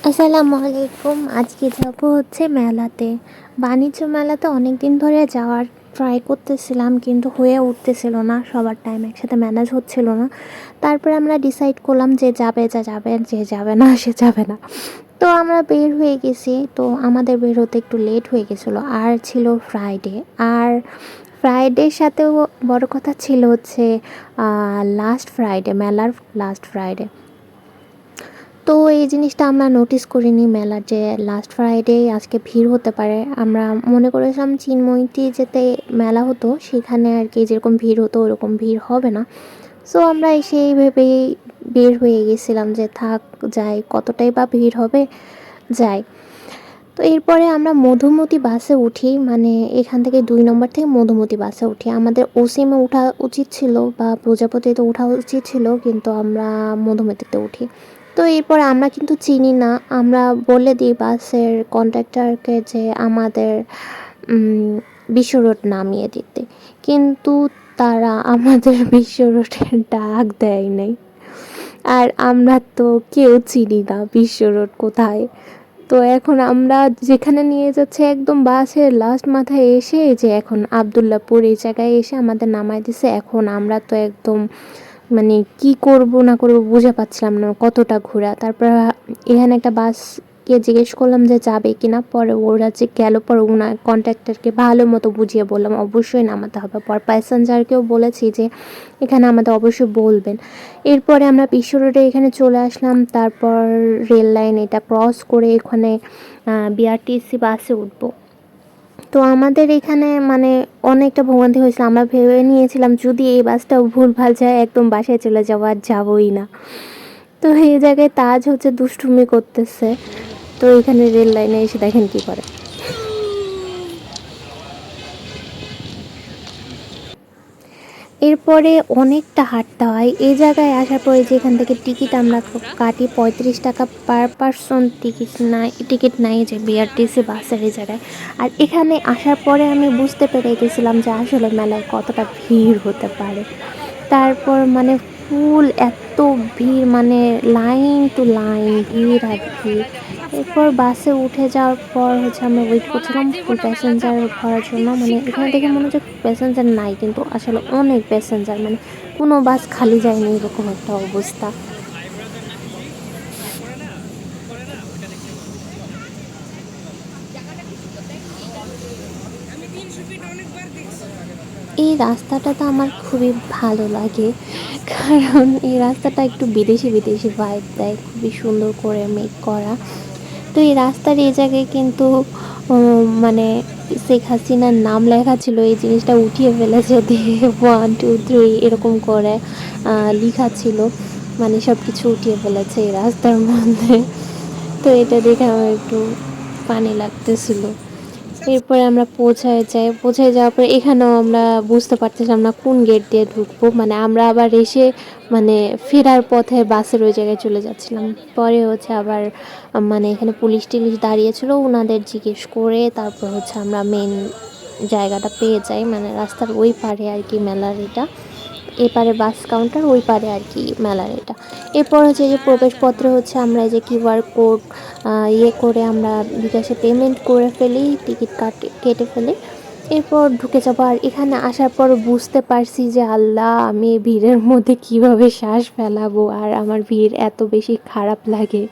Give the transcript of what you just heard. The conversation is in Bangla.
আসসালামু আলাইকুম। আজকে যাব হচ্ছে মেলাতে। বাণিজ্য মেলাতে অনেক দিন ধরে যাওয়ার ট্রাই করতেছিলাম, কিন্তু হয়ে উঠতেছিল না, সবার টাইম একসাথে ম্যানেজ হচ্ছিল না। তারপরে আমরা ডিসাইড করলাম যে যাবে, যা যাবে, যে যাবে না সে যাবে না। তো আমরা বের হয়ে গেছি। তো আমাদের বের হতে একটু লেট হয়ে গেছিলো, আর ছিল ফ্রাইডে। আর ফ্রাইডের সাথেও বড় কথা ছিল হচ্ছে লাস্ট ফ্রাইডে, মেলার লাস্ট ফ্রাইডে। তো এই জিনিসটা আমরা নোটিস করিনি, মেলার যে লাস্ট ফ্রাইডে আজকে ভিড় হতে পারে। আমরা মনে করেছিলাম চিন্ময়ীতে যেতে মেলা হতো সেখানে আর কি যেরকম ভিড় হতো ওরকম ভিড় হবে না। সো আমরা সেই ভেবেই বের হয়ে গেছিলাম যে থাক, যাই, কতটাই বা ভিড় হবে, যাই। তো এরপরে আমরা মধুমতি বাসে উঠি, মানে এখান থেকে 2 নম্বর থেকে মধুমতি বাসে উঠি। আমাদের ওসিমে ওঠা উচিত ছিল বা প্রজাপতিতে ওঠা উচিত ছিল, কিন্তু আমরা মধুমতিতে উঠি। তো এরপর আমরা কিন্তু চিনি না, আমরা বলে দিই বাসের কন্ডাক্টরকে যে আমাদের বিশ্ব রোড নামিয়ে দিতে, কিন্তু তারা আমাদের বিশ্ব রোডের ডাক দেয় নাই। আর আমরা তো কেউ চিনি না বিশ্ব রোড কোথায়। তো এখন আমরা যেখানে নিয়ে যাচ্ছে একদম বাসের লাস্ট মাথায় এসে, যে এখন আবদুল্লাপুর এই জায়গায় এসে আমাদের নামাই দিছে। এখন আমরা তো একদম মানে কি করব না করব বুঝে পাচ্ছিলাম না, কতটা ঘোরা। তারপর এখানে একটা বাসকে জিজ্ঞেস করলাম যে যাবে কিনা, পরে ওরা যে গেল, পরে ওনার কন্ট্রাক্টরকে ভালো মতো বুঝিয়ে বললাম অবশ্যই নামাতে হবে। পর প্যাসেঞ্জারকেও বলেছি যে এখানে আমাদের অবশ্যই বলবেন। এরপরে আমরা বিশ্ব রোডে এখানে চলে আসলাম। তারপর রেল লাইন এটা ক্রস করে এখানে বিআরটিসি বাসে উঠবো। তো আমাদের এখানে মানে অনেকটা ভোগান্তি হয়েছিল। আমরা ভেবে নিয়েছিলাম যদি এই বাসটাও ভুলভাল যায় একদম বাসায় চলে যাবো, আর যাবোই না। তো এই জায়গায় তাজ হচ্ছে দুষ্টুমি করতেছে। তো এখানে রেল লাইনে এসে দেখেন কি করে। এরপরে অনেকটা হাঁটতে হয়। এই জায়গায় আসার পরে যেখান থেকে টিকিট আমরা কাটি 35 টাকা পার পারসন টিকিট নাই যে বিআরটিসি বাসের এই জায়গায়। আর এখানে আসার পরে আমি বুঝতে পেরে গেছিলাম যে আসলে মেলায় কতটা ভিড় হতে পারে। তারপর মানে ফুল এত ভিড়, মানে লাইন টু লাইন ভিড় আর ভিড়। এরপর বাসে উঠে যাওয়ার পর হচ্ছে আমরা ওয়েট করছিলাম ফুল প্যাসেঞ্জার ভরার জন্য। মানে এখানে দেখে মনে হচ্ছে প্যাসেঞ্জার নাই, কিন্তু আসলে অনেক প্যাসেঞ্জার, মানে কোনো বাস খালি যায়নি এরকম একটা অবস্থা। এই রাস্তাটা তো আমার খুবই ভালো লাগে, কারণ এই রাস্তাটা একটু বিদেশি বিদেশি ভাইব দেয়, খুবই সুন্দর করে মেক করা। তো এই রাস্তার এই জায়গায় কিন্তু মানে শেখ হাসিনার নাম লেখা ছিল, এই জিনিসটা উঠিয়ে ফেলেছে দিয়ে 1 2 3 এরকম করে লেখা ছিল, মানে সব কিছু উঠিয়ে ফেলেছে এই রাস্তার মধ্যে। তো এটা দেখে আমার একটু ফানি লাগতেছিল। এরপরে আমরা পৌঁছায় যাওয়ার পরে এখানেও আমরা বুঝতে পারতেছিলাম না কোন গেট দিয়ে ঢুকবো। মানে আমরা আবার এসে মানে ফেরার পথে বাসের ওই জায়গায় চলে যাচ্ছিলাম। পরে হচ্ছে আবার মানে এখানে পুলিশ টিলিশ দাঁড়িয়েছিল, ওনাদের জিজ্ঞেস করে তারপর হচ্ছে আমরা মেন জায়গাটা পেয়ে যাই, মানে রাস্তার ওই পারে আর কি মেলার এটা। এপারে বাস কাউন্টার, ওই পারে আর কি মেলার এটা। এরপর হচ্ছে যে প্রবেশপত্রে হচ্ছে আমরা এই যে কিউআর কোড করে আমরা বিকাশে পেমেন্ট করে ফেলি, টিকিট কেটে ফেলি, এরপর ঢুকে যাবো। আর এখানে আসার পর বুঝতে পারছি যে আল্লাহ, আমি এই ভিড়ের মধ্যে কিভাবে শ্বাস ফেলাবো, আর আমার ভিড় এত বেশি খারাপ লাগে।